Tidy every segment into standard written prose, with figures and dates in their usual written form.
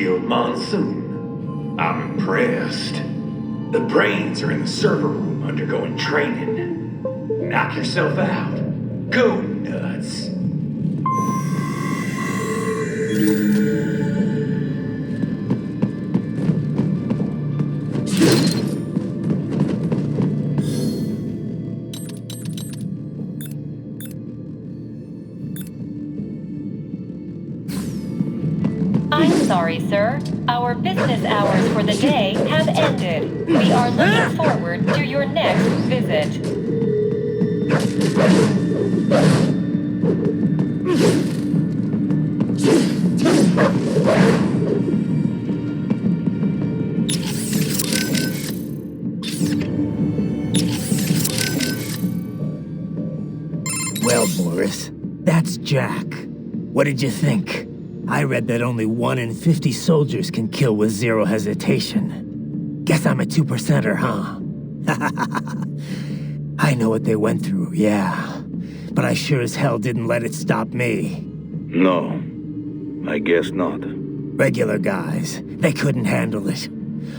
killed Monsoon. I'm impressed. The brains are in the server room undergoing training. Knock yourself out. Go nuts. I'm sorry, sir. Our business hours for the day have ended. We are looking forward to your next visit. Well, Boris, that's Jack. What did you think? I read that only 1 in 50 soldiers can kill with zero hesitation. Guess I'm a 2%er, huh? I know what they went through, yeah. But I sure as hell didn't let it stop me. No, I guess not. Regular guys, they couldn't handle it.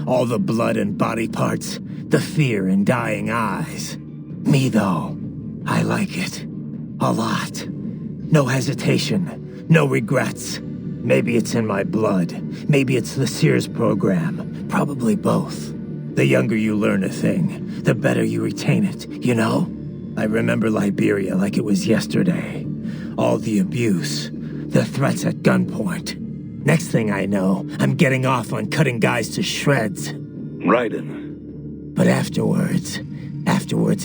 All the blood and body parts, the fear in dying eyes. Me, though, I like it. A lot. No hesitation, no regrets. Maybe it's in my blood. Maybe it's the Sears program. Probably both. The younger you learn a thing, the better you retain it, you know? I remember Liberia like it was yesterday. All the abuse, the threats at gunpoint. Next thing I know, I'm getting off on cutting guys to shreds. Raiden. But afterwards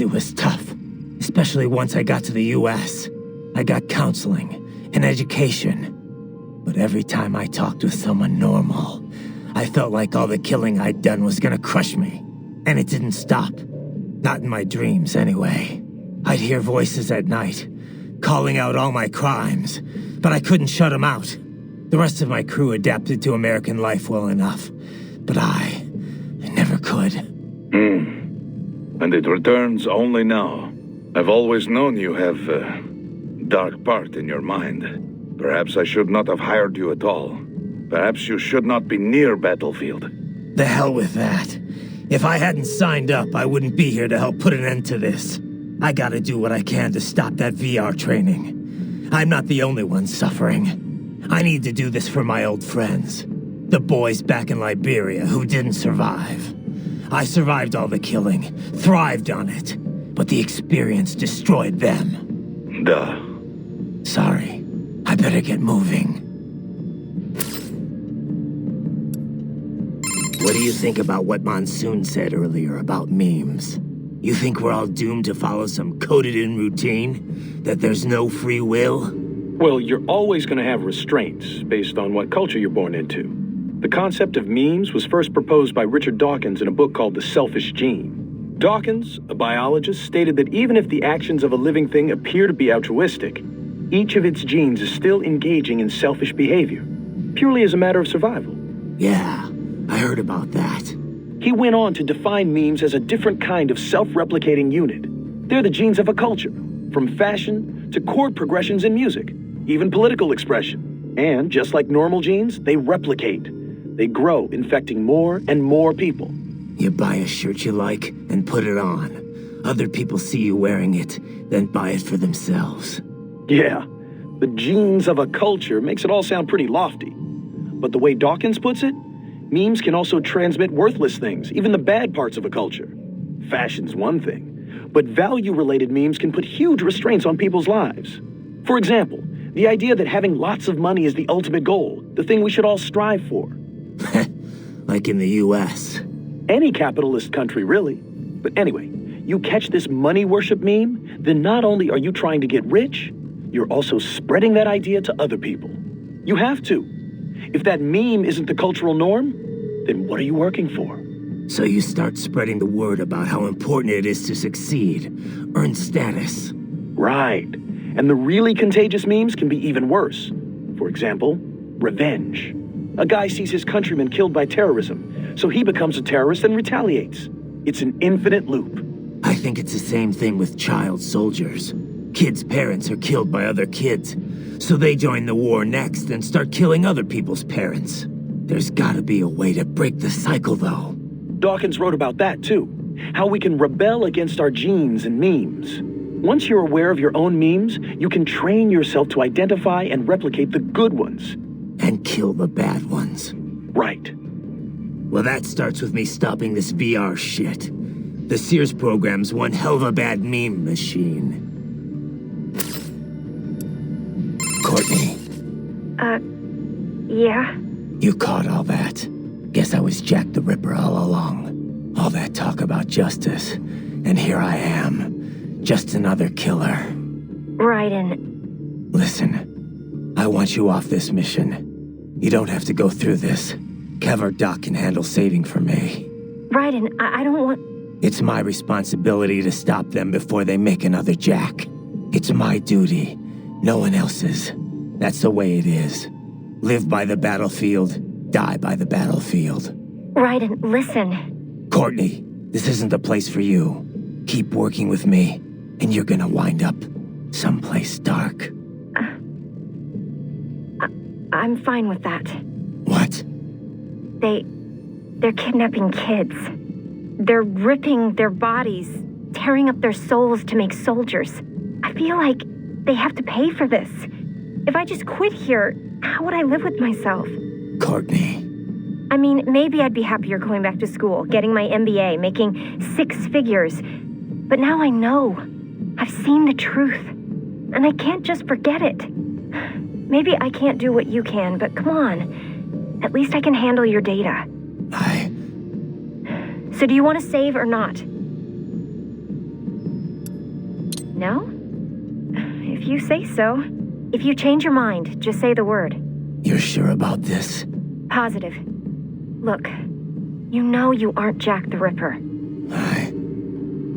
it was tough. Especially once I got to the US. I got counseling and education. But every time I talked with someone normal, I felt like all the killing I'd done was gonna crush me. And it didn't stop. Not in my dreams, anyway. I'd hear voices at night, calling out all my crimes, but I couldn't shut them out. The rest of my crew adapted to American life well enough, but I never could. And it returns only now. I've always known you have a dark part in your mind. Perhaps I should not have hired you at all. Perhaps you should not be near Battlefield. The hell with that. If I hadn't signed up, I wouldn't be here to help put an end to this. I gotta do what I can to stop that VR training. I'm not the only one suffering. I need to do this for my old friends. The boys back in Liberia who didn't survive. I survived all the killing, thrived on it, but the experience destroyed them. Duh. Sorry. I better get moving. What do you think about what Monsoon said earlier about memes? You think we're all doomed to follow some coded-in routine? That there's no free will? Well, you're always going to have restraints based on what culture you're born into. The concept of memes was first proposed by Richard Dawkins in a book called The Selfish Gene. Dawkins, a biologist, stated that even if the actions of a living thing appear to be altruistic, each of its genes is still engaging in selfish behavior, purely as a matter of survival. Yeah, I heard about that. He went on to define memes as a different kind of self-replicating unit. They're the genes of a culture, from fashion to chord progressions in music, even political expression. And just like normal genes, they replicate. They grow, infecting more and more people. You buy a shirt you like and put it on. Other people see you wearing it, then buy it for themselves. Yeah, the genes of a culture makes it all sound pretty lofty. But the way Dawkins puts it, memes can also transmit worthless things, even the bad parts of a culture. Fashion's one thing, but value-related memes can put huge restraints on people's lives. For example, the idea that having lots of money is the ultimate goal, the thing we should all strive for. Like in the US. Any capitalist country, really. But anyway, you catch this money worship meme, then not only are you trying to get rich, you're also spreading that idea to other people. You have to. If that meme isn't the cultural norm, then what are you working for? So you start spreading the word about how important it is to succeed, earn status. Right. And the really contagious memes can be even worse. For example, revenge. A guy sees his countrymen killed by terrorism, so he becomes a terrorist and retaliates. It's an infinite loop. I think it's the same thing with child soldiers. Kids' parents are killed by other kids, so they join the war next and start killing other people's parents. There's gotta be a way to break the cycle, though. Dawkins wrote about that too. How we can rebel against our genes and memes. Once you're aware of your own memes, you can train yourself to identify and replicate the good ones. And kill the bad ones. Right. Well, that starts with me stopping this VR shit. The Sears program's one hell of a bad meme machine. Courtney. Yeah? You caught all that. Guess I was Jack the Ripper all along. All that talk about justice. And here I am. Just another killer. Raiden. Listen. I want you off this mission. You don't have to go through this. Kev or Doc can handle saving for me. Raiden, I don't want... It's my responsibility to stop them before they make another Jack. It's my duty. No one else's. That's the way it is. Live by the battlefield, die by the battlefield. Raiden, listen. Courtney, this isn't the place for you. Keep working with me, and you're gonna wind up someplace dark. I'm fine with that. What? They're kidnapping kids. They're ripping their bodies, tearing up their souls to make soldiers. I feel like they have to pay for this. If I just quit here, how would I live with myself? Courtney. I mean, maybe I'd be happier going back to school, getting my MBA, making 6 figures. But now I know. I've seen the truth. And I can't just forget it. Maybe I can't do what you can, but come on. At least I can handle your data. So do you want to save or not? No? If you say so. If you change your mind, just say the word. You're sure about this? Positive. Look, you know you aren't Jack the Ripper.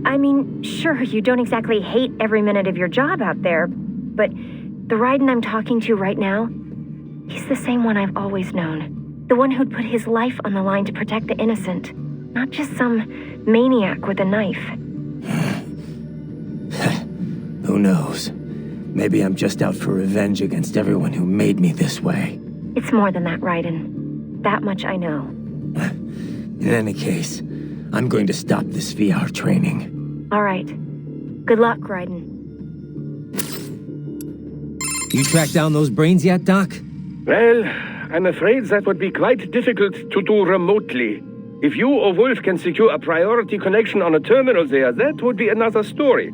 I mean, sure, you don't exactly hate every minute of your job out there, but the Raiden I'm talking to right now, he's the same one I've always known. The one who'd put his life on the line to protect the innocent, not just some maniac with a knife. Who knows? Maybe I'm just out for revenge against everyone who made me this way. It's more than that, Raiden. That much I know. In any case, I'm going to stop this VR training. All right. Good luck, Raiden. You tracked down those brains yet, Doc? Well, I'm afraid that would be quite difficult to do remotely. If you or Wolf can secure a priority connection on a terminal there, that would be another story.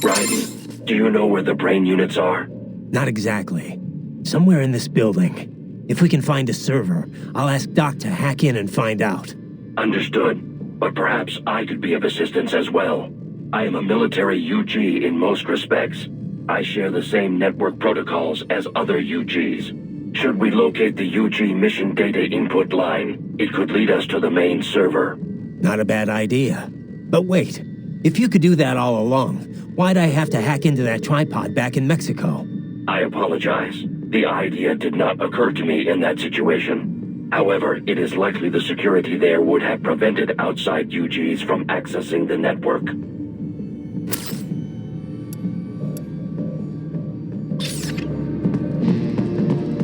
Raiden, do you know where the brain units are? Not exactly. Somewhere in this building. If we can find a server, I'll ask Doc to hack in and find out. Understood. But perhaps I could be of assistance as well. I am a military UG in most respects. I share the same network protocols as other UGs. Should we locate the UG mission data input line, it could lead us to the main server. Not a bad idea. But wait, if you could do that all along, why'd I have to hack into that tripod back in Mexico? I apologize. The idea did not occur to me in that situation. However, it is likely the security there would have prevented outside UGs from accessing the network.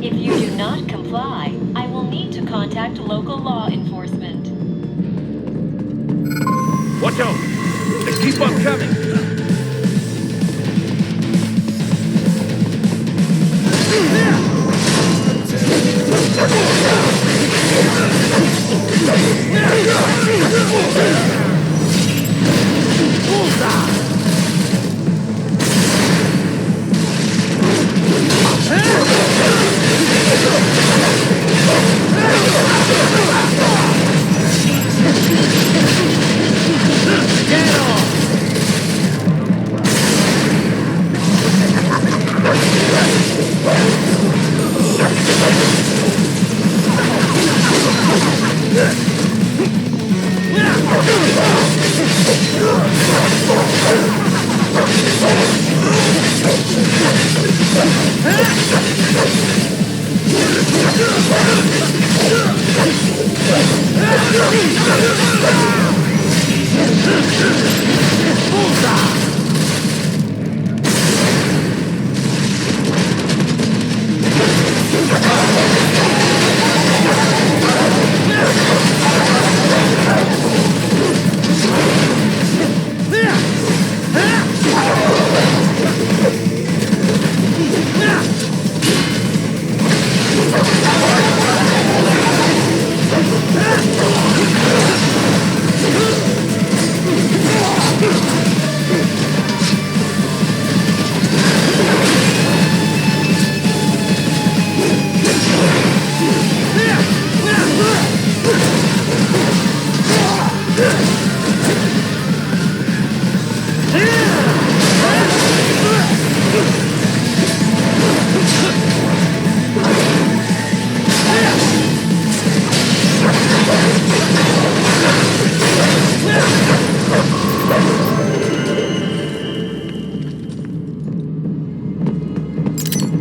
If you do not comply, I will need to contact local law enforcement. Watch out! They keep on coming!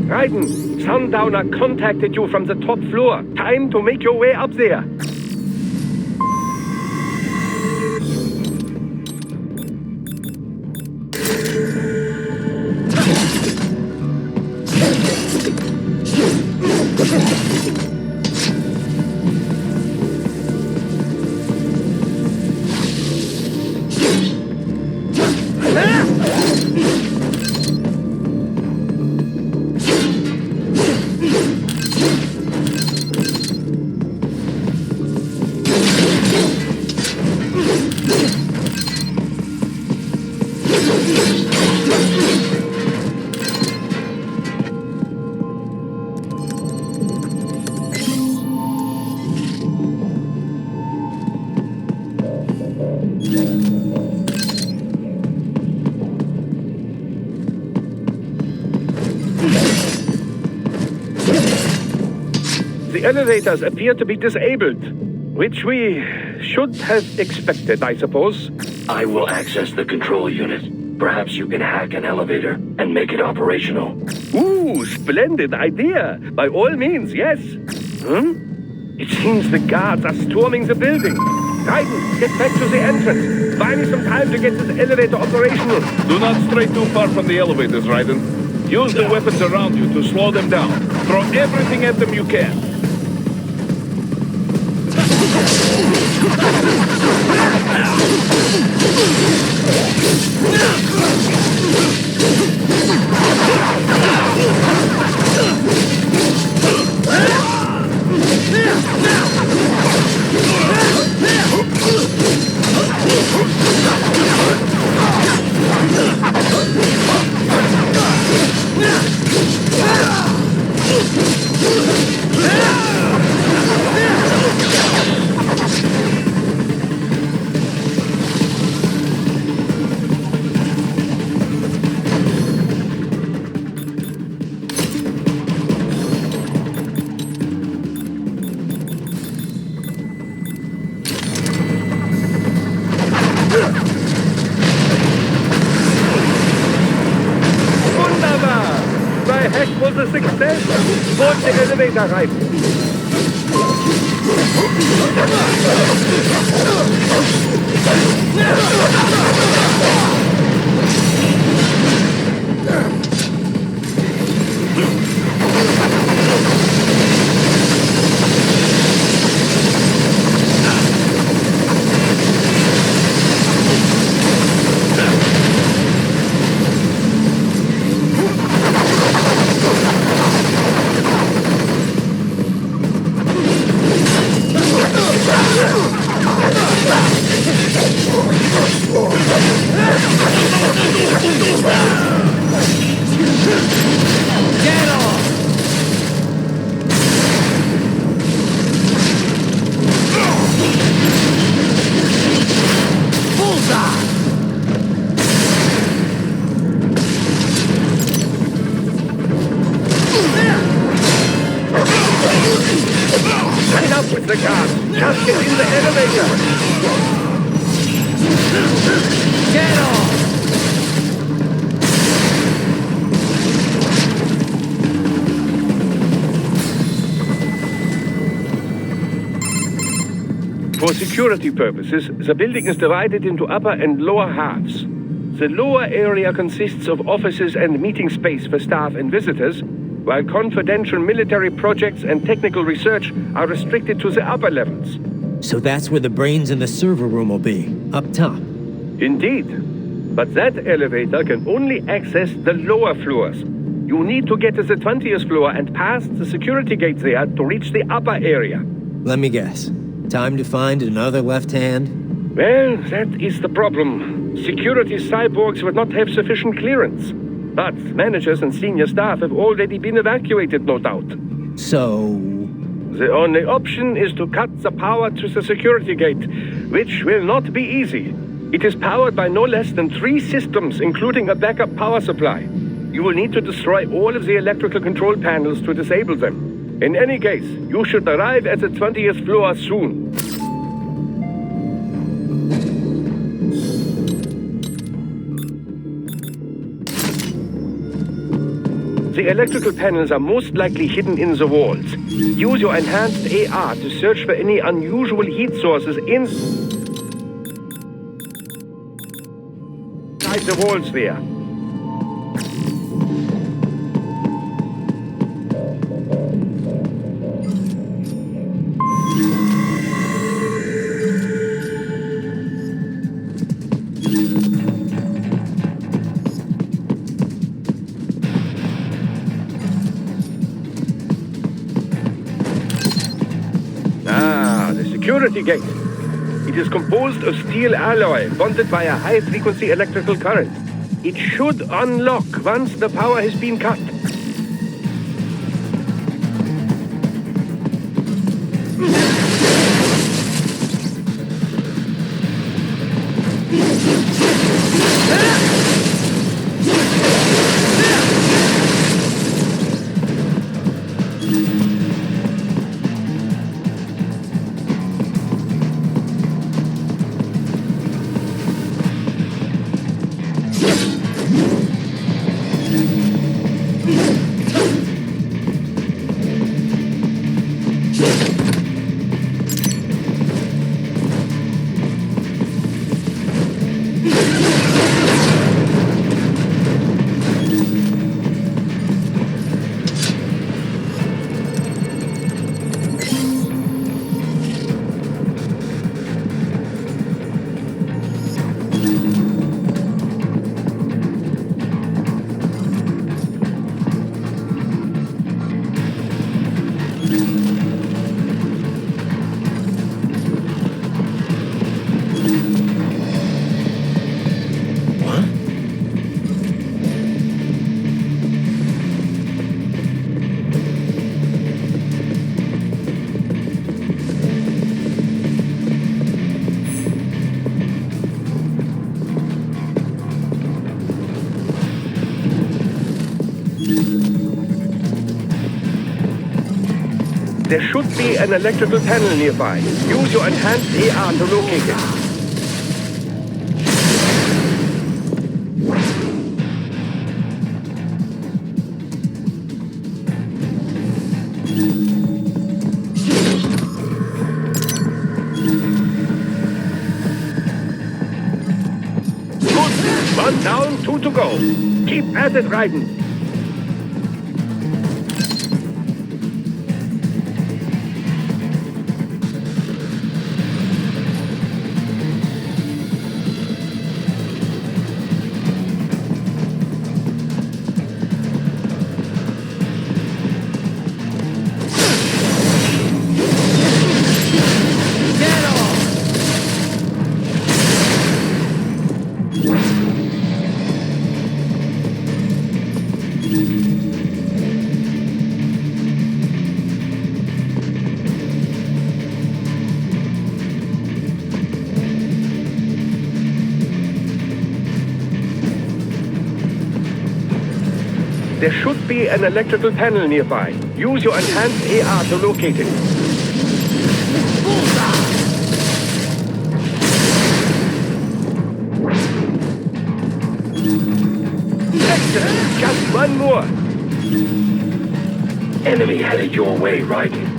Raiden, Sundowner contacted you from the top floor. Time to make your way up there. The elevators appear to be disabled, which we should have expected, I suppose. I will access the control unit. Perhaps you can hack an elevator and make it operational. Ooh, splendid idea. By all means, yes. It seems the guards are storming the building. Raiden, get back to the entrance. Buy me some time to get this elevator operational. Do not stray too far from the elevators, Raiden. Use the weapons around you to slow them down. Throw everything at them you can. Was a success. Board the elevator right. The guard! Just get in the elevator! Get off! For security purposes, the building is divided into upper and lower halves. The lower area consists of offices and meeting space for staff and visitors, while confidential military projects and technical research are restricted to the upper levels. So that's where the brains in the server room will be, up top. Indeed. But that elevator can only access the lower floors. You need to get to the 20th floor and pass the security gate there to reach the upper area. Let me guess. Time to find another left hand? Well, that is the problem. Security cyborgs would not have sufficient clearance. But managers and senior staff have already been evacuated, no doubt. So... The only option is to cut the power to the security gate, which will not be easy. It is powered by no less than 3 systems, including a backup power supply. You will need to destroy all of the electrical control panels to disable them. In any case, you should arrive at the 20th floor soon. The electrical panels are most likely hidden in the walls. Use your enhanced AR to search for any unusual heat sources inside the walls there. Security gate. It is composed of steel alloy bonded by a high-frequency electrical current. It should unlock once the power has been cut. There should be an electrical panel nearby. Use your enhanced AR to locate it. Good. One down, two to go. Keep at it, Raiden. There should be an electrical panel nearby. Use your enhanced AR to locate it. Excellent! Just one more! Enemy headed your way, Raiden.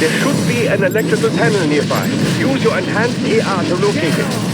There should be an electrical panel nearby. Use your enhanced AR to locate it.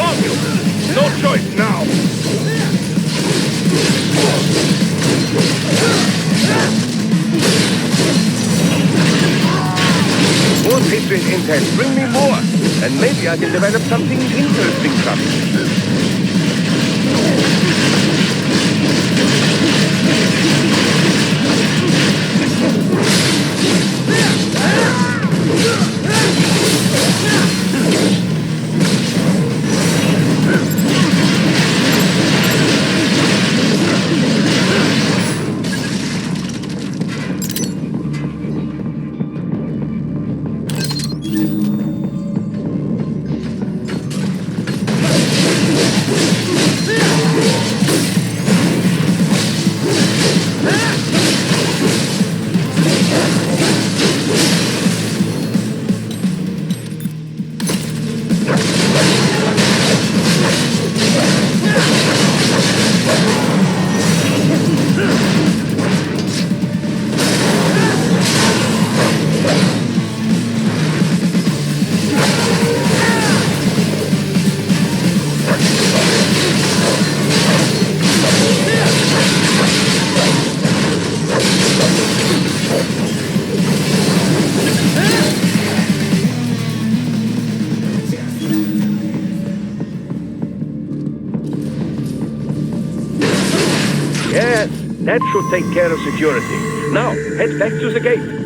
on you! No choice now! More Patriot intel, bring me more! And maybe I can develop something interesting from it. Yes, that should take care of security. Now, head back to the gate.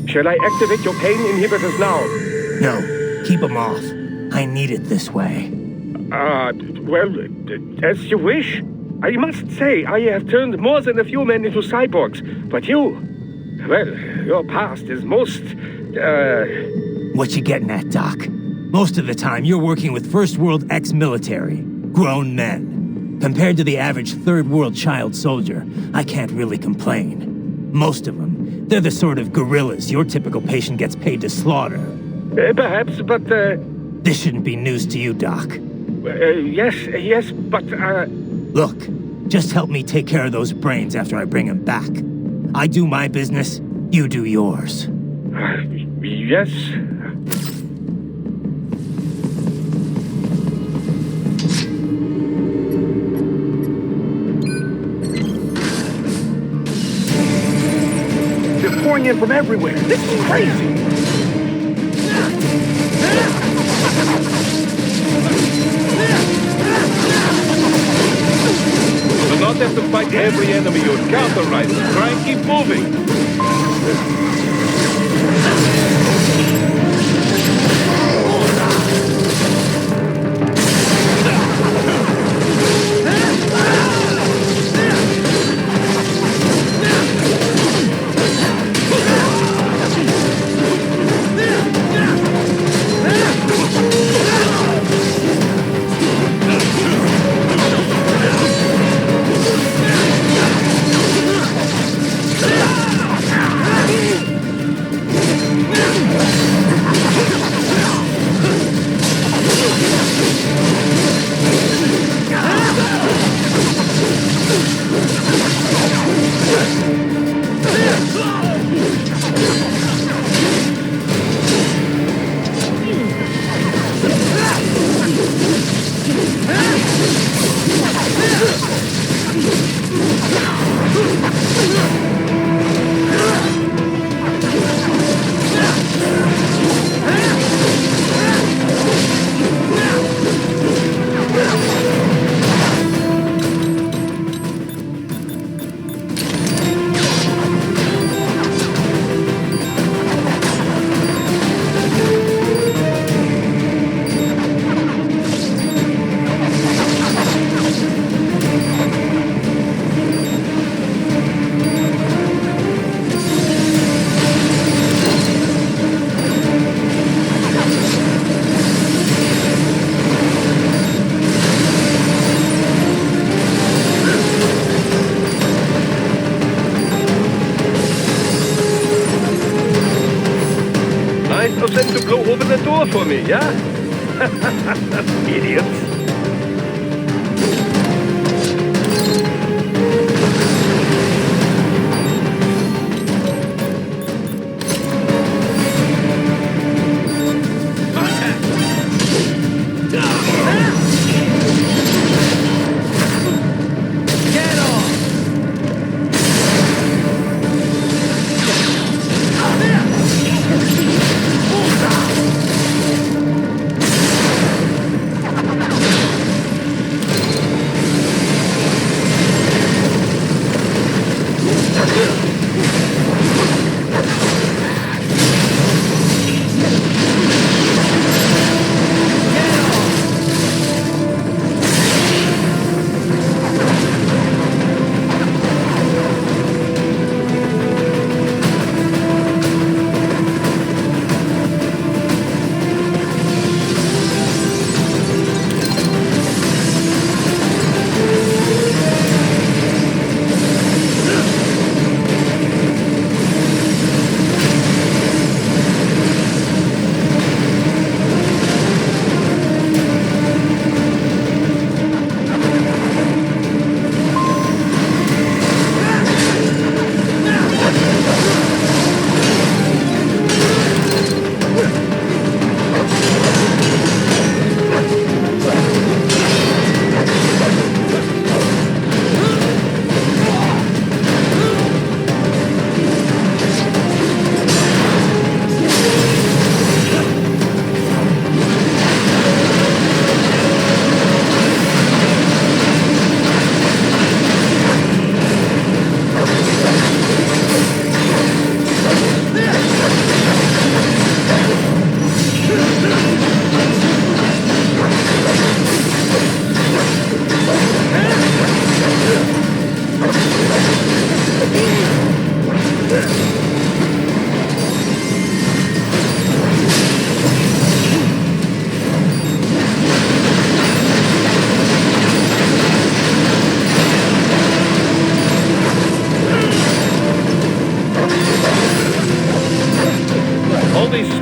Shall I activate your pain inhibitors now? No, keep them off. I need it this way. Well, as you wish. I must say, I have turned more than a few men into cyborgs, but you... Well, your past is most, What you getting at, Doc? Most of the time, you're working with First World ex-military. Grown men. Compared to the average Third World child soldier, I can't really complain. Most of them, they're the sort of guerrillas your typical patient gets paid to slaughter. Perhaps, but, This shouldn't be news to you, Doc. yes, but, Look, just help me take care of those brains after I bring them back. I do my business, you do yours. Yes. They're pouring in from everywhere. This is crazy. You do not have to fight every enemy you encounter, right? Try and keep moving. of them to go open the door for me, yeah? Idiots.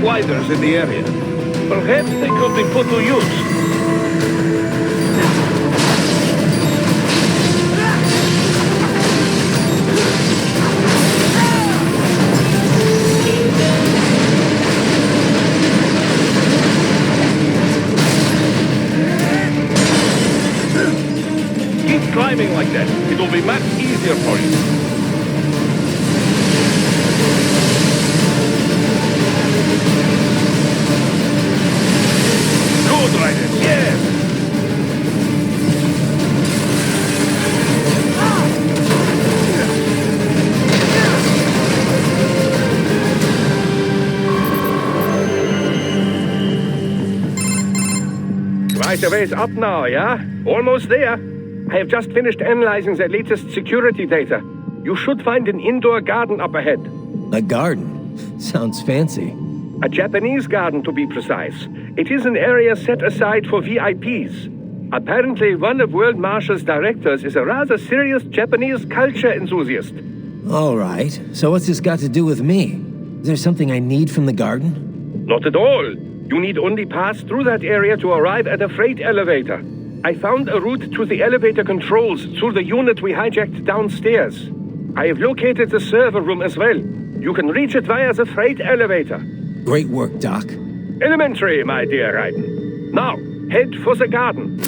Sliders in the area. Perhaps they could be put to use. Keep climbing like that. It will be much easier for you. Right, the way's up now, yeah? Almost there. I have just finished analyzing the latest security data. You should find an indoor garden up ahead. A garden? Sounds fancy. A Japanese garden, to be precise. It is an area set aside for VIPs. Apparently, one of World Marshall's directors is a rather serious Japanese culture enthusiast. All right. So what's this got to do with me? Is there something I need from the garden? Not at all. You need only pass through that area to arrive at a freight elevator. I found a route to the elevator controls through the unit we hijacked downstairs. I have located the server room as well. You can reach it via the freight elevator. Great work, Doc. Elementary, my dear Raiden. Now, head for the garden.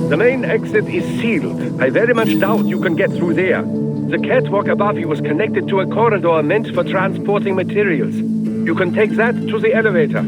The main exit is sealed. I very much doubt you can get through there. The catwalk above you was connected to a corridor meant for transporting materials. You can take that to the elevator.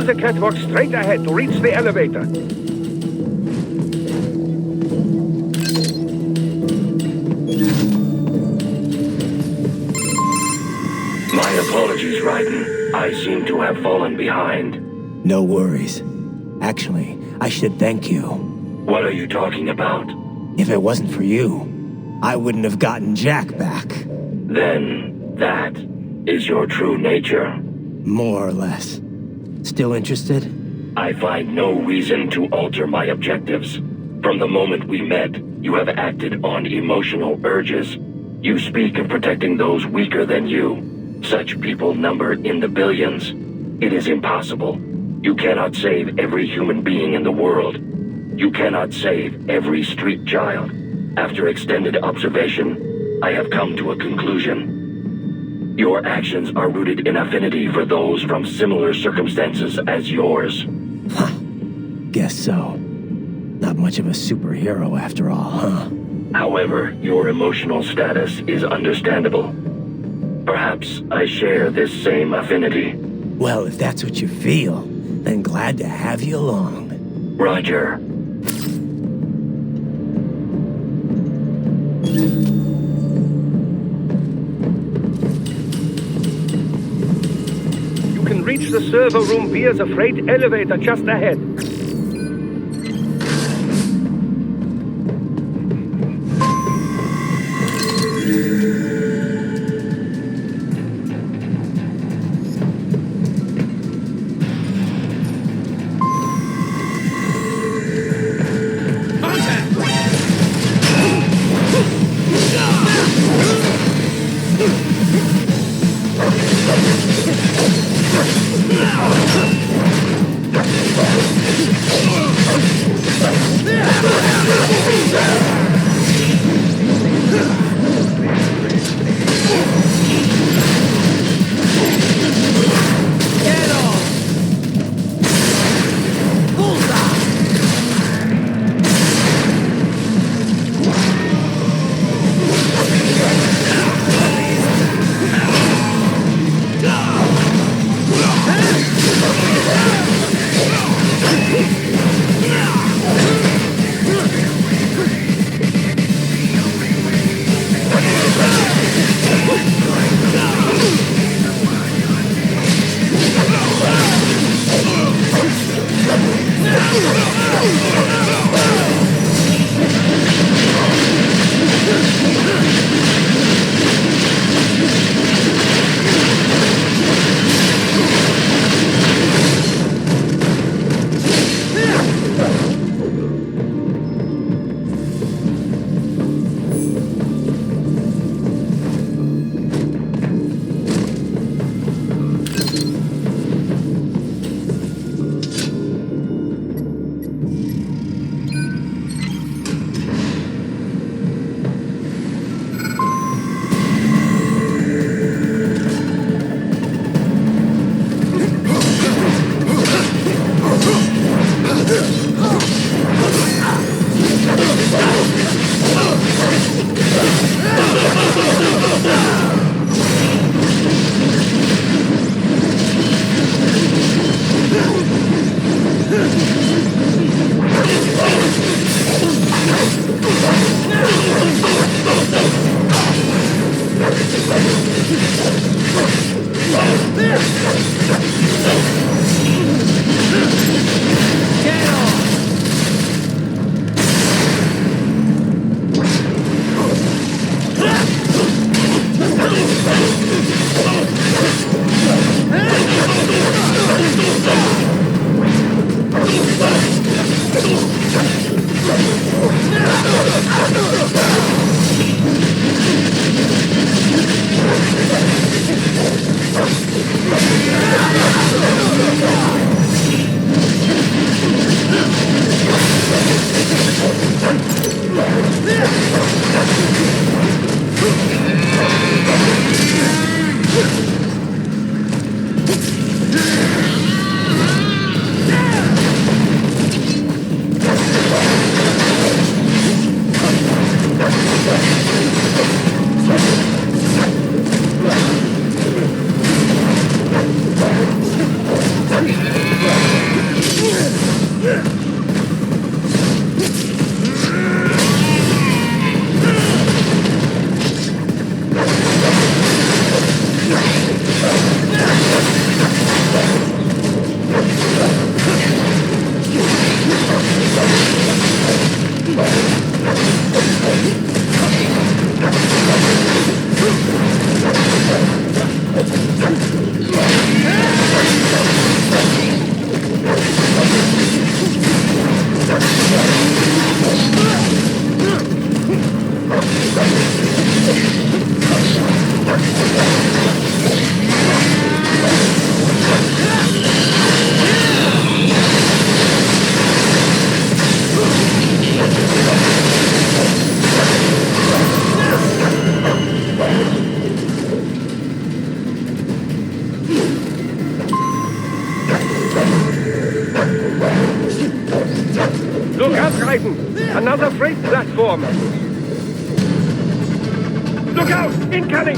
the catwalk straight ahead to reach the elevator. My apologies, Raiden. I seem to have fallen behind. No worries. Actually, I should thank you. What are you talking about? If it wasn't for you, I wouldn't have gotten Jack back. Then, that is your true nature. More or less. Still interested? I find no reason to alter my objectives. From the moment we met, you have acted on emotional urges. You speak of protecting those weaker than you. Such people number in the billions. It is impossible. You cannot save every human being in the world. You cannot save every street child. After extended observation, I have come to a conclusion. Your actions are rooted in affinity for those from similar circumstances as yours. Huh. Guess so. Not much of a superhero after all, huh? However, your emotional status is understandable. Perhaps I share this same affinity. Well, if that's what you feel, then glad to have you along. Roger. You can reach the server room via the freight elevator just ahead. Raiden! Another freight platform! Look out! Incoming!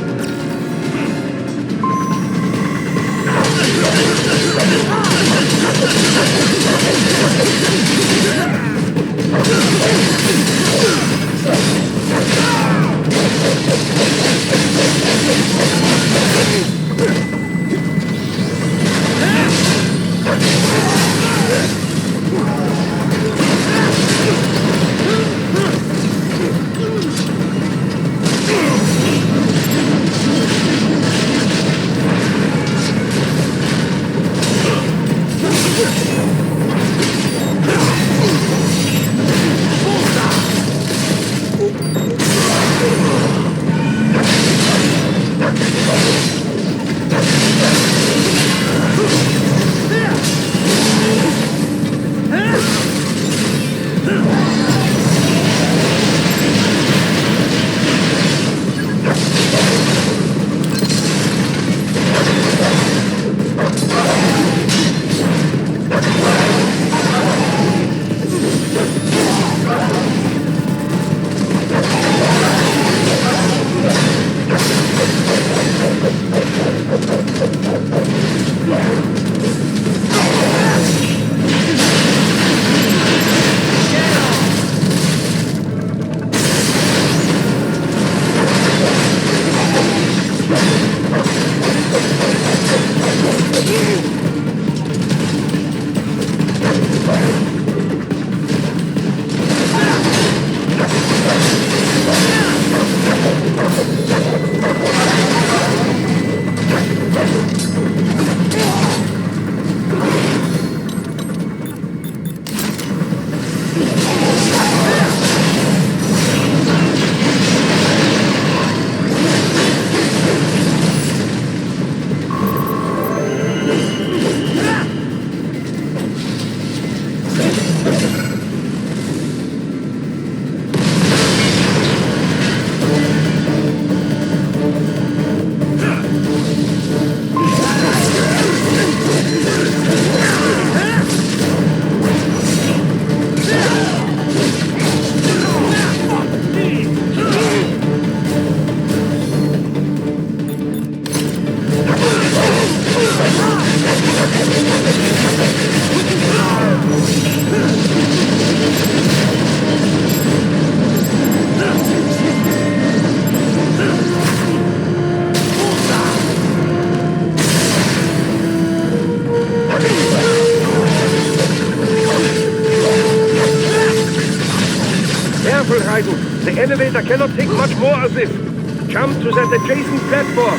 The elevator cannot take much more of this. Jump to that adjacent platform.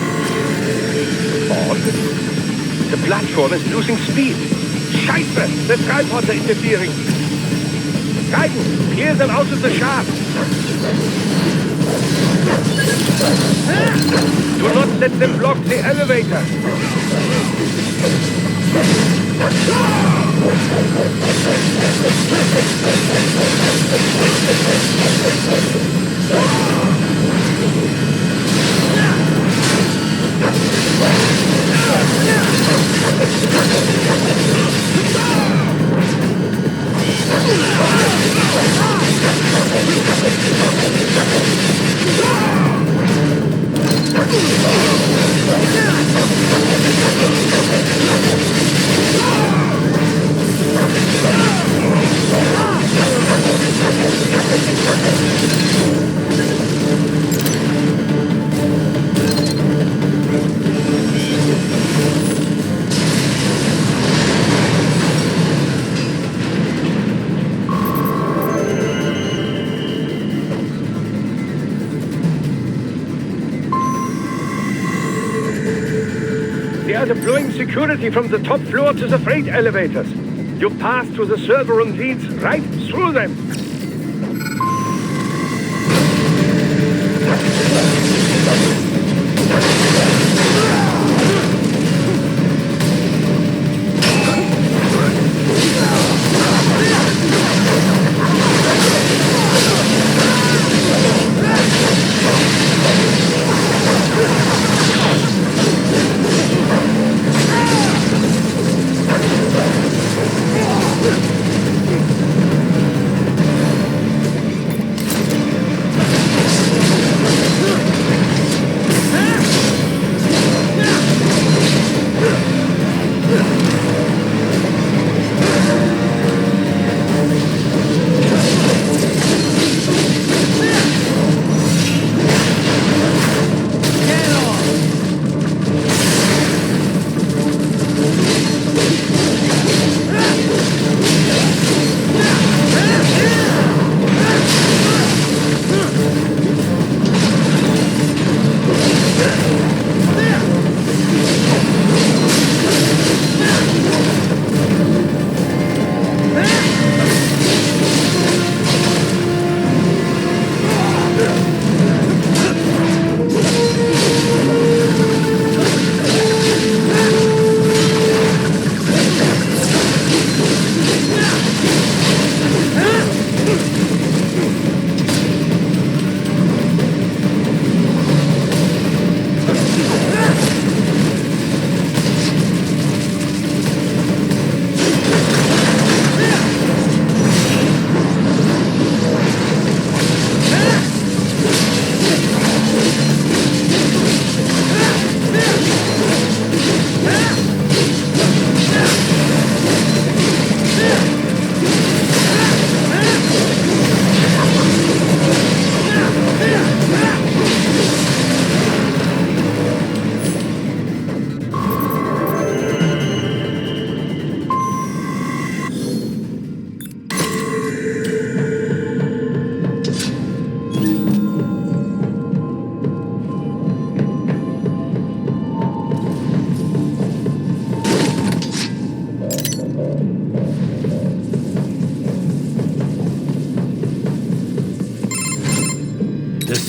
Odd. The platform is losing speed. Scheiße! The tripods are interfering. Raiden, clear them out of the shaft. Do not let them block the elevator. They are deploying security from the top floor to the freight elevators. Your path to the server room leads right through them.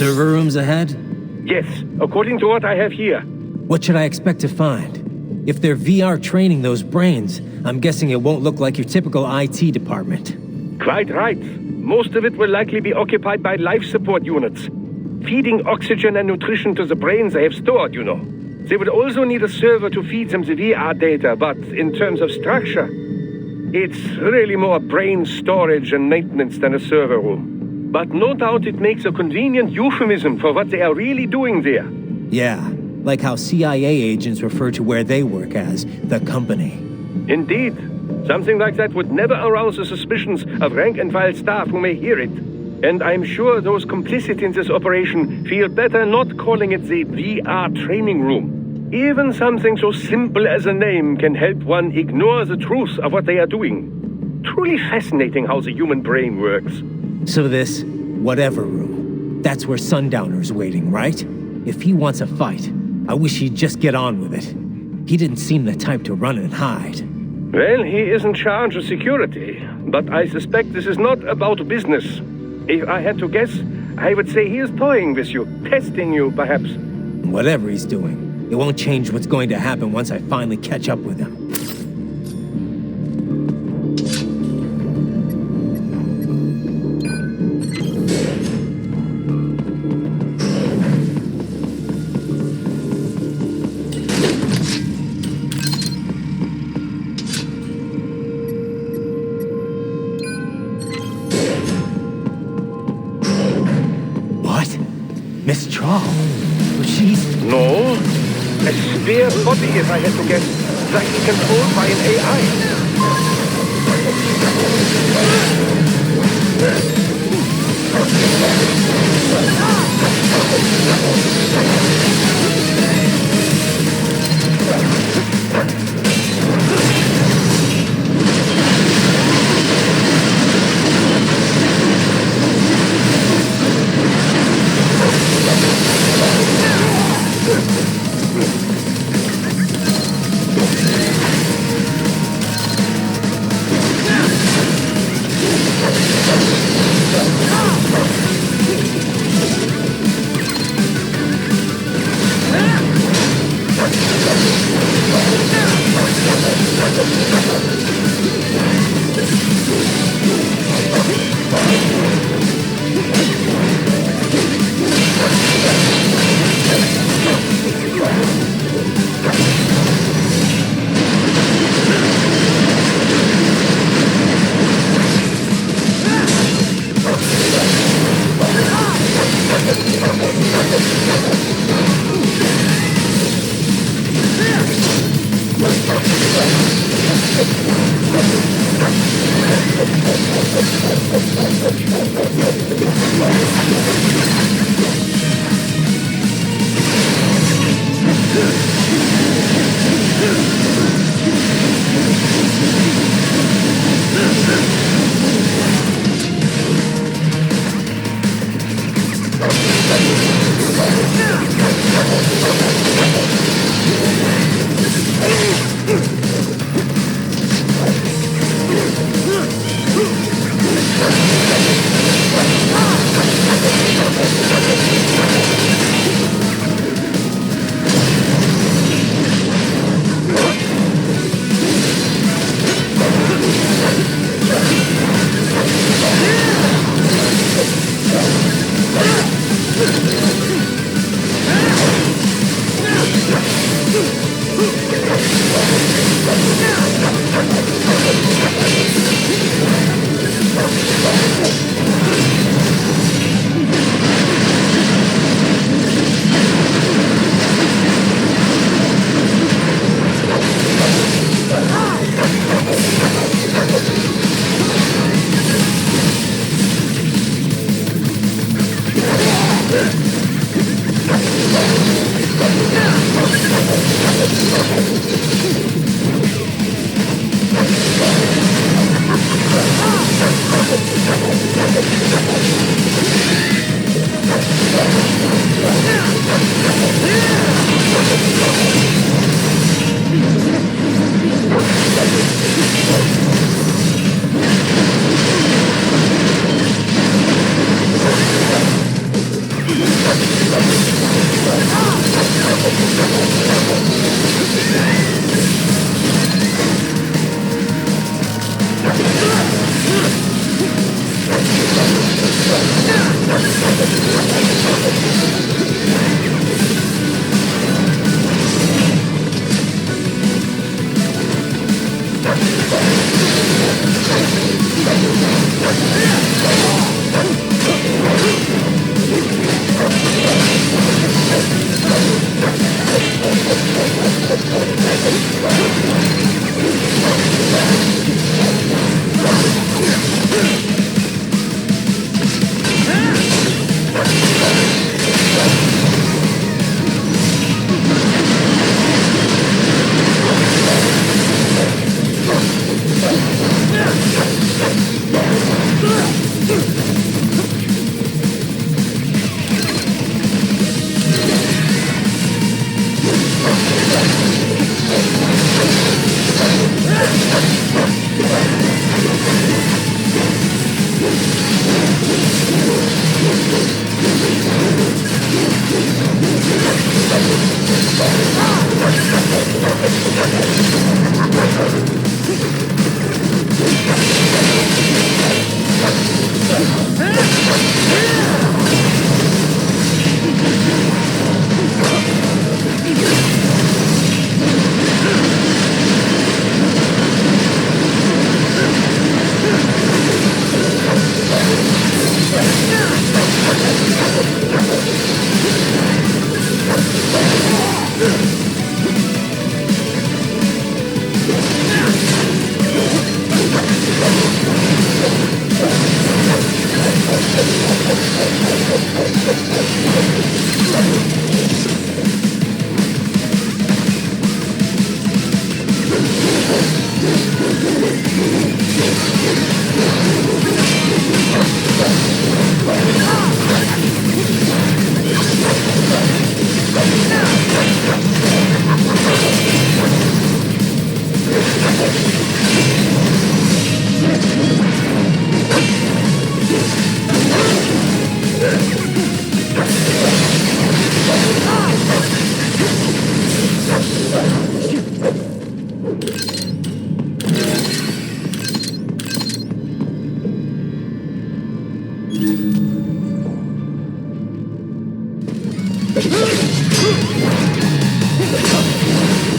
server rooms ahead? Yes, according to what I have here. What should I expect to find? If they're VR training those brains, I'm guessing it won't look like your typical IT department. Quite right. Most of it will likely be occupied by life support units. Feeding oxygen and nutrition to the brains they have stored, you know. They would also need a server to feed them the VR data, but in terms of structure, it's really more brain storage and maintenance than a server room. But no doubt it makes a convenient euphemism for what they are really doing there. Yeah, like how CIA agents refer to where they work as the company. Indeed. Something like that would never arouse the suspicions of rank-and-file staff who may hear it. And I'm sure those complicit in this operation feel better not calling it the VR training room. Even something so simple as a name can help one ignore the truth of what they are doing. Truly fascinating how the human brain works. So this, whatever room, that's where Sundowner's waiting, right? If he wants a fight, I wish he'd just get on with it. He didn't seem the type to run and hide. Well, he is in charge of security, but I suspect this is not about business. If I had to guess, I would say he is toying with you, testing you, perhaps. Whatever he's doing, it won't change what's going to happen once I finally catch up with him. Miss Trawl? She's... No. A spare body, if I had to guess. Likely controlled by an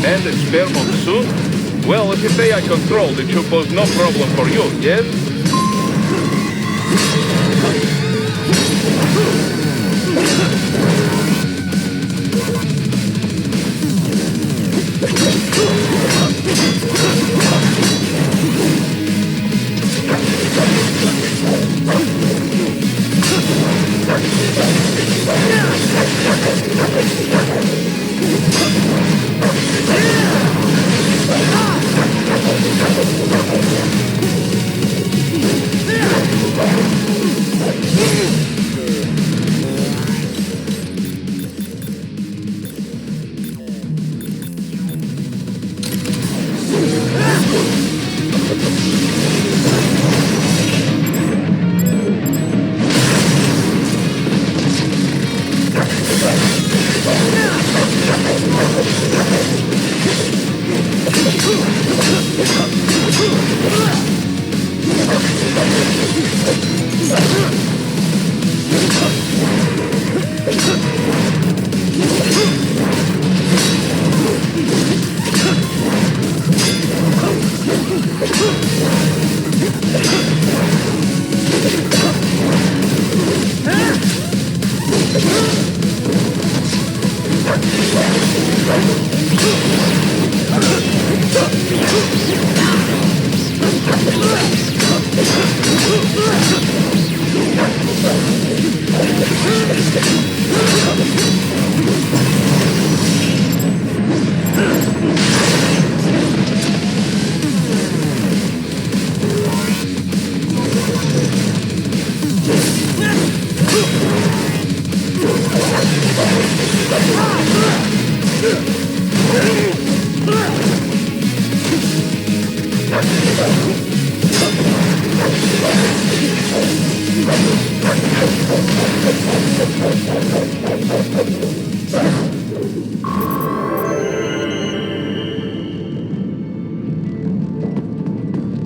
And it's Vermont soon? Well, if you say I controlled, it should pose no problem for you, yes?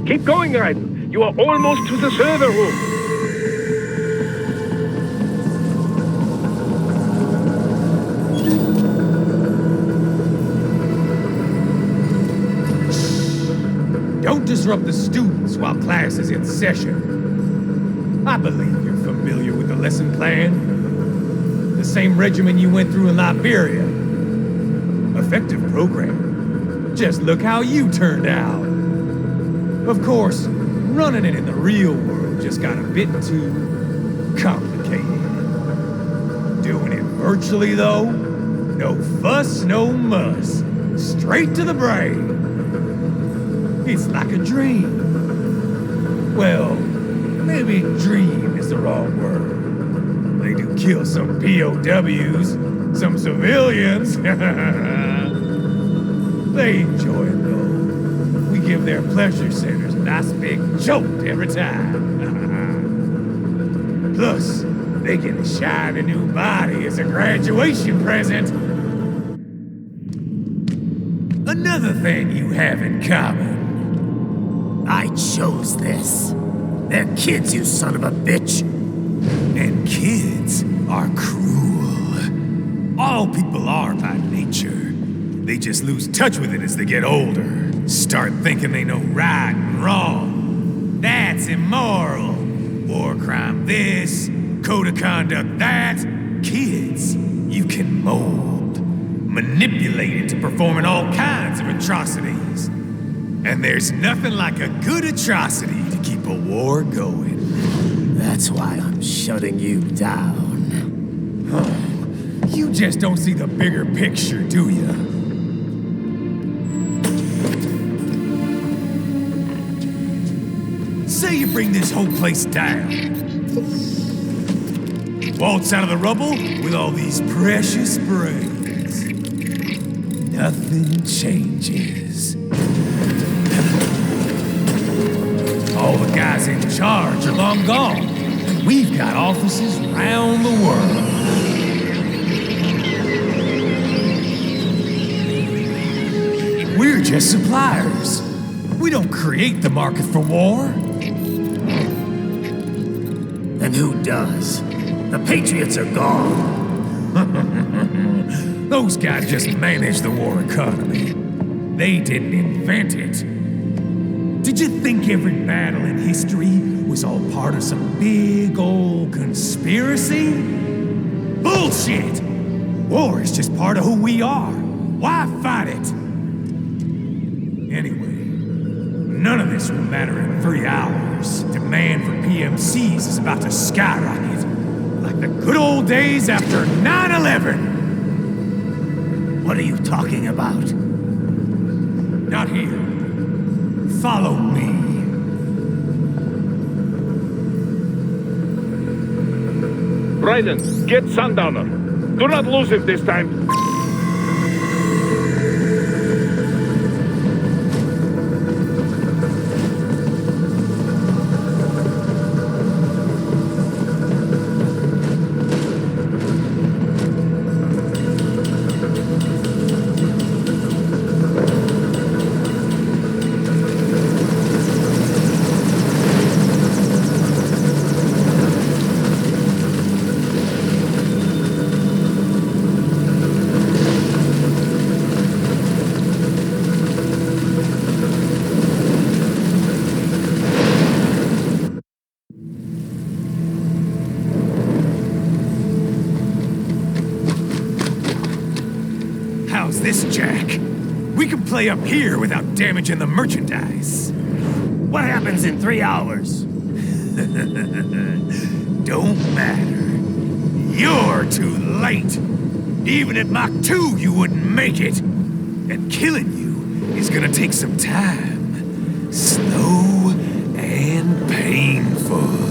Keep going, Raiden. You are almost to the server room. Don't disrupt the students while class is in session. I believe you're familiar with the lesson plan. The same regimen you went through in Liberia. Effective program. Just look how you turned out. Of course, running it in the real world just got a bit too complicated. Doing it virtually, though, no fuss, no muss. Straight to the brain. It's like a dream. Well, maybe dream is the wrong word. They do kill some POWs, some civilians. They enjoy it, though. We give their pleasure centers a nice big jolt every time. Plus, they get a shiny new body as a graduation present. Another thing you have in common. I chose this. They're kids, you son of a bitch. And kids are cruel. All people are by nature. They just lose touch with it as they get older. Start thinking they know right and wrong. That's immoral. War crime this, code of conduct that. Kids, you can mold, manipulate into performing all kinds of atrocities. And there's nothing like a good atrocity to keep a war going. That's why I'm shutting you down. You just don't see the bigger picture, do you? Say you bring this whole place down. Waltz out of the rubble with all these precious brains. Nothing changes. All the guys in charge are long gone, and we've got offices around the world. We're just suppliers. We don't create the market for war. Then who does? The Patriots are gone. Those guys just manage the war economy. They didn't invent it. Did you think every battle in history was all part of some big old conspiracy? Bullshit! War is just part of who we are. Why fight it? Anyway, none of this will matter in 3 hours. Demand for PMCs is about to skyrocket. Like the good old days after 9/11. What are you talking about? Not here. Follow me. Raiden, get Sundowner. Do not lose it this time. How's this, Jack? We can play up here without damaging the merchandise. What happens in 3 hours? Don't matter. You're too late. Even at Mach 2, you wouldn't make it. And killing you is gonna take some time. Slow and painful.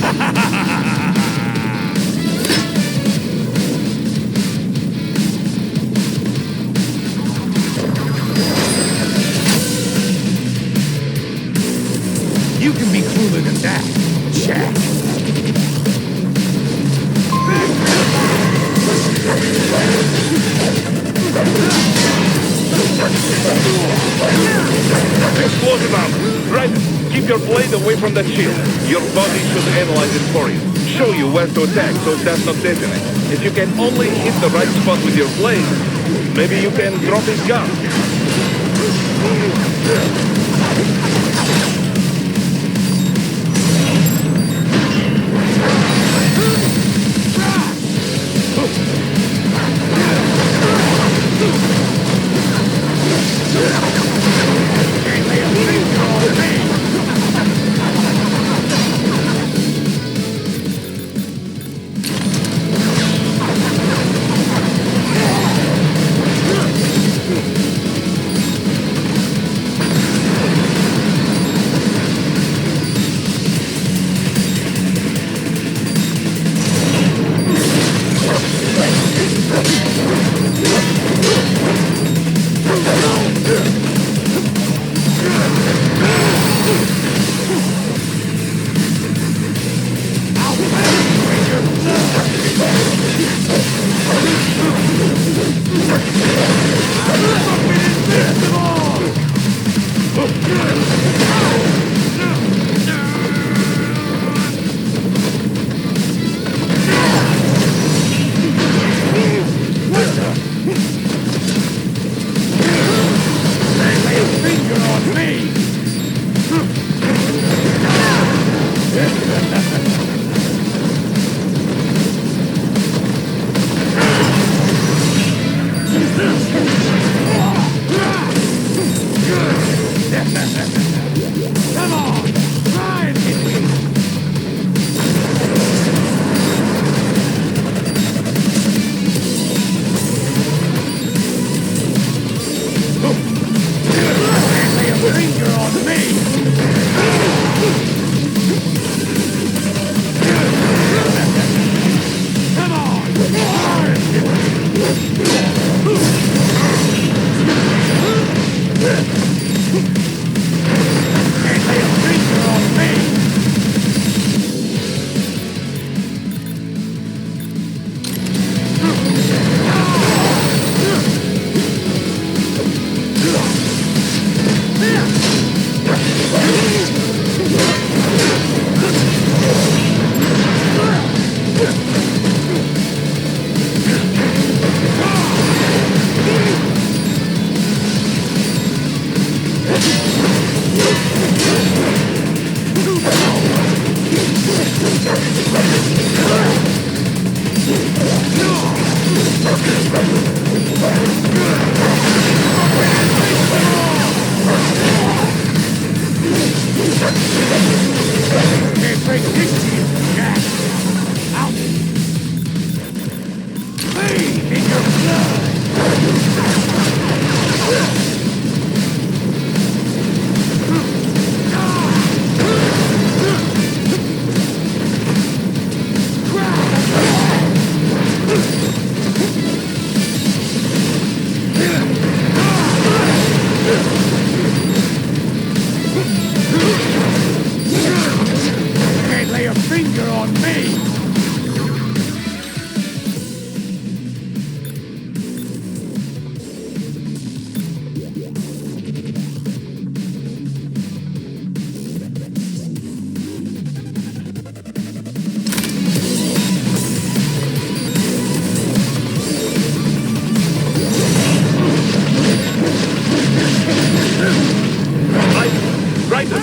Ha ha! Dismount. Right. Keep your blade away from that shield. Your body should analyze it for you. Show you where to attack so that's not detonate. If you can only hit the right spot with your blade, maybe you can drop his gun.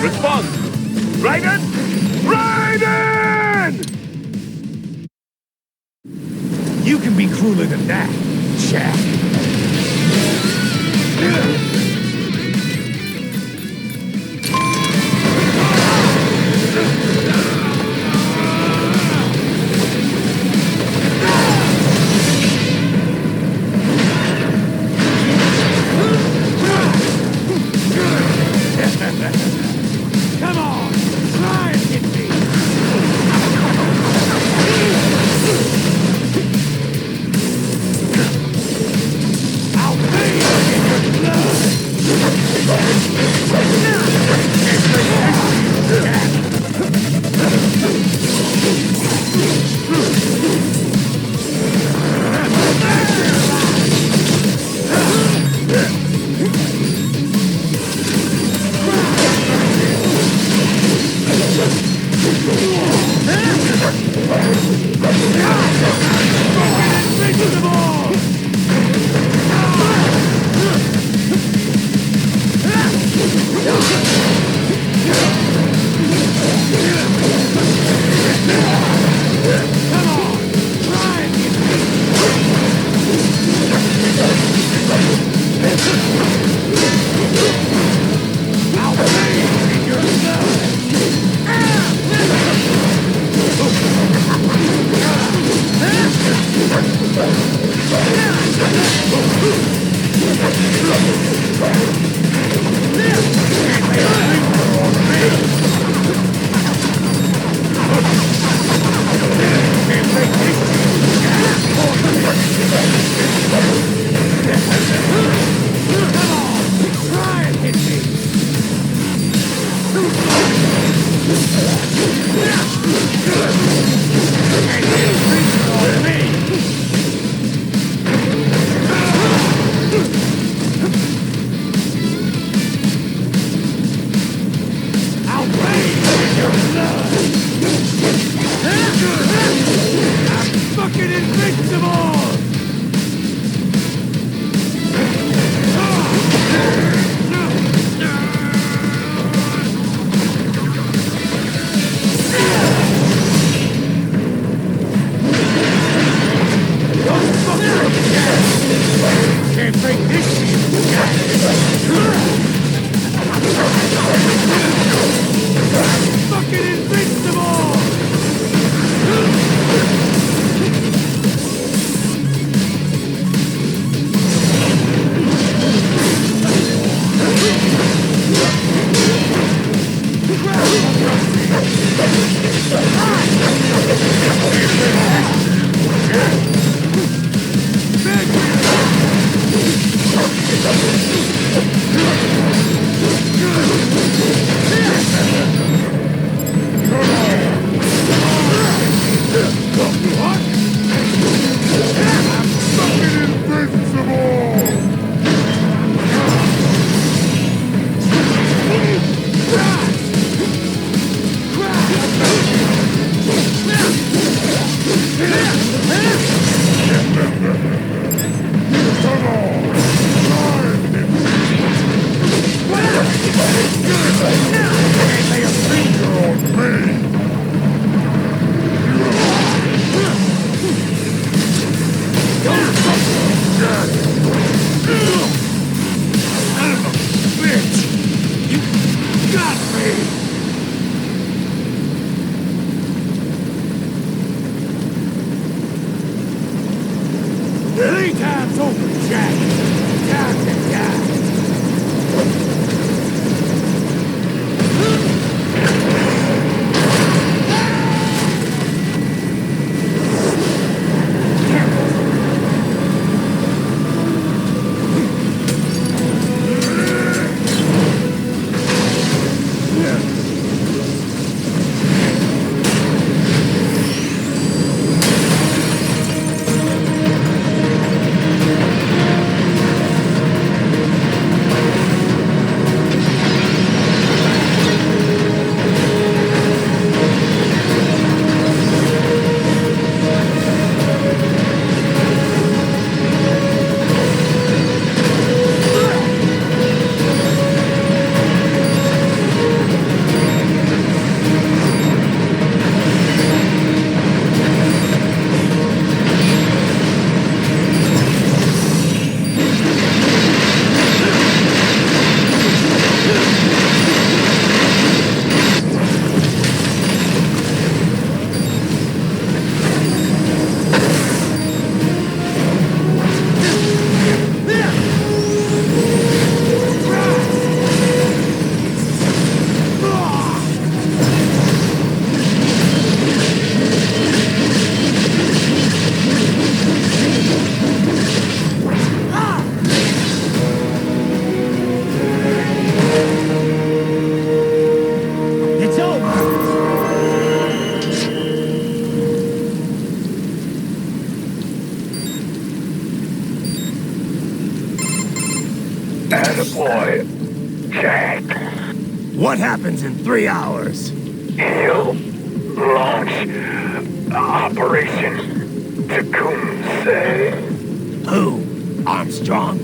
Respond! Raiden! Raiden! You can be crueler than that, Jack. Come on, try and hit me. I'll pay you in your blood. fucking invincible! Can't break this shit! Fucking invincible! Three times over, Jack! Time to die! Attaboy, Jack. What happens in 3 hours? He'll launch Operation Tecumseh. Who? Armstrong?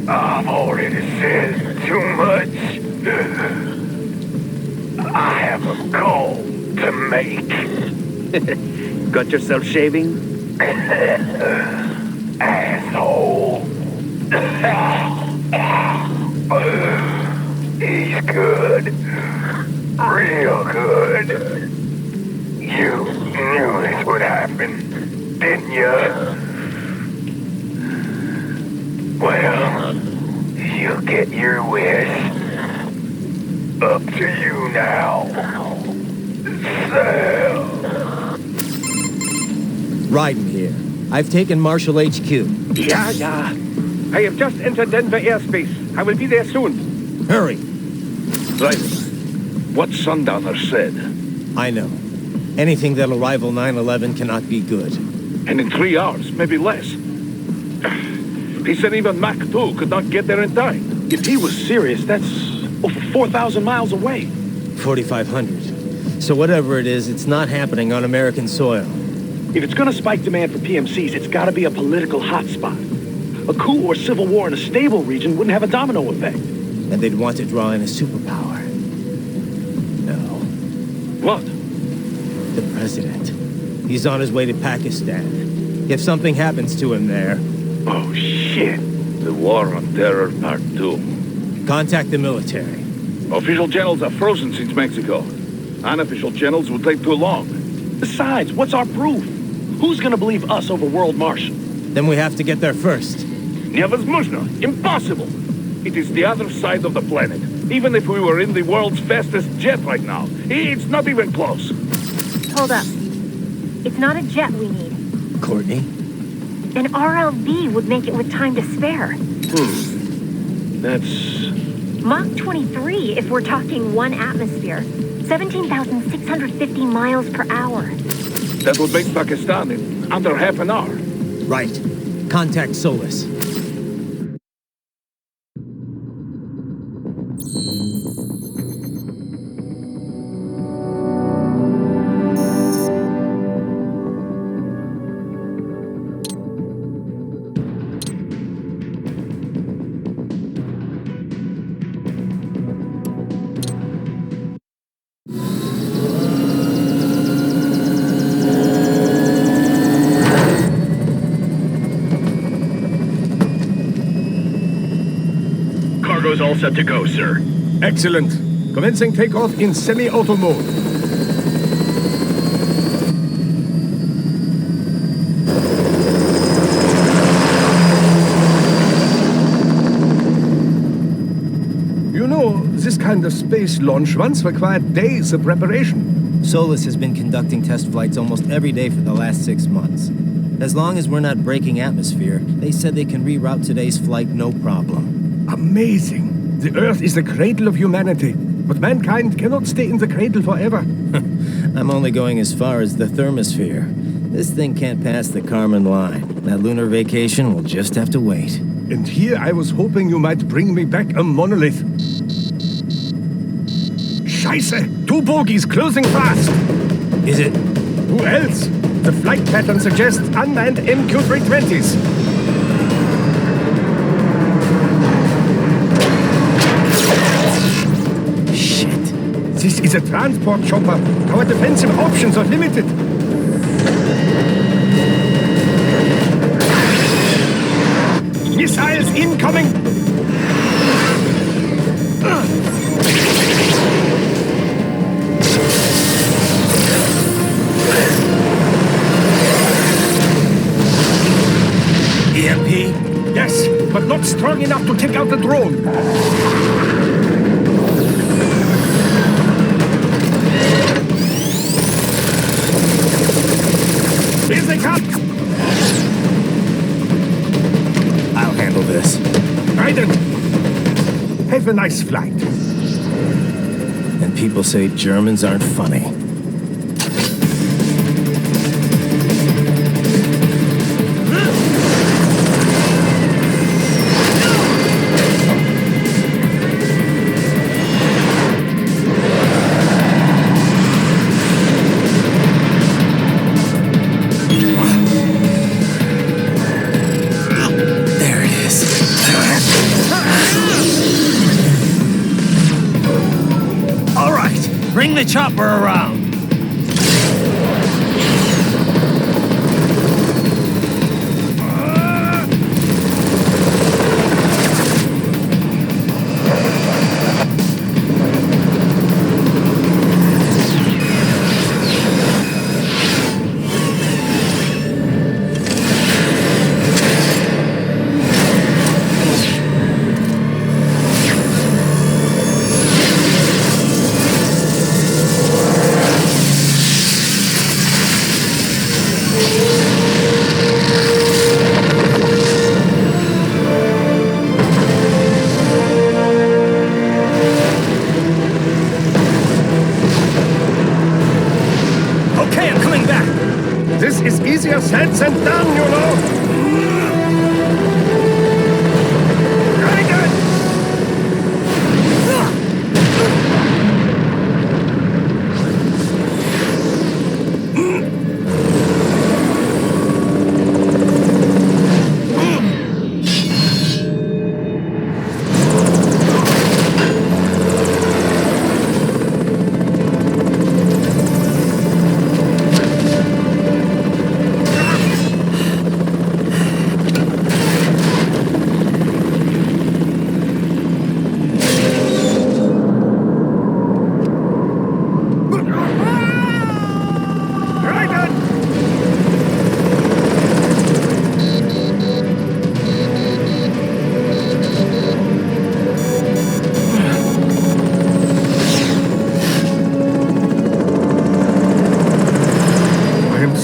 I've already said too much. I have a call to make. Got yourself shaving? Asshole. He's good. Real good. You knew this would happen, didn't you? Well, you'll get your wish. Up to you now. Sam. Raiden here. I've taken Marshall HQ. Yeah. I have just entered Denver airspace. I will be there soon. Hurry. Right. What Sundowner said. I know. Anything that'll rival 9/11 cannot be good. And in 3 hours, maybe less. He said even Mach 2 could not get there in time. If he was serious, that's over 4,000 miles away. 4,500. So whatever it is, it's not happening on American soil. If it's gonna spike demand for PMCs, it's gotta be a political hotspot. A coup or civil war in a stable region wouldn't have a domino effect. And they'd want to draw in a superpower. No. What? The president. He's on his way to Pakistan. If something happens to him there... Oh, shit. The War on Terror Part 2. Contact the military. Official channels are frozen since Mexico. Unofficial channels will take too long. Besides, what's our proof? Who's gonna believe us over World Marshal? Then we have to get there first. Невозможно. Impossible. It is the other side of the planet. Even if we were in the world's fastest jet right now, it's not even close. Hold up. It's not a jet we need. Courtney? An RLV would make it with time to spare. That's... Mach 23 if we're talking 1 atmosphere. 17,650 miles per hour. That would make Pakistan in under half an hour. Right. Contact Solus. Cargo's all set to go, sir. Excellent. Commencing takeoff in semi-auto mode. You know, this kind of space launch once required days of preparation. Solus has been conducting test flights almost every day for the last 6 months. As long as we're not breaking atmosphere, they said they can reroute today's flight no problem. Amazing. The Earth is the cradle of humanity, but mankind cannot stay in the cradle forever. I'm only going as far as the thermosphere. This thing can't pass the Kármán line. That lunar vacation will just have to wait. And here I was hoping you might bring me back a monolith. Scheiße! 2 bogies closing fast! Is it? Who else? The flight pattern suggests unmanned MQ-320s. This is a transport chopper. Our defensive options are limited. Missiles incoming! EMP? Yes, but not strong enough to take out the drone. Here they come! I'll handle this. Raiden! Have a nice flight. And people say Germans aren't funny. Bring the chopper around! Easier said than done, you know. Very good.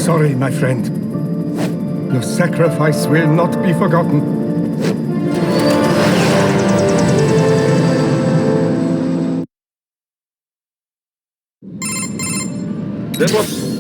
sorry, my friend. Your sacrifice will not be forgotten. That was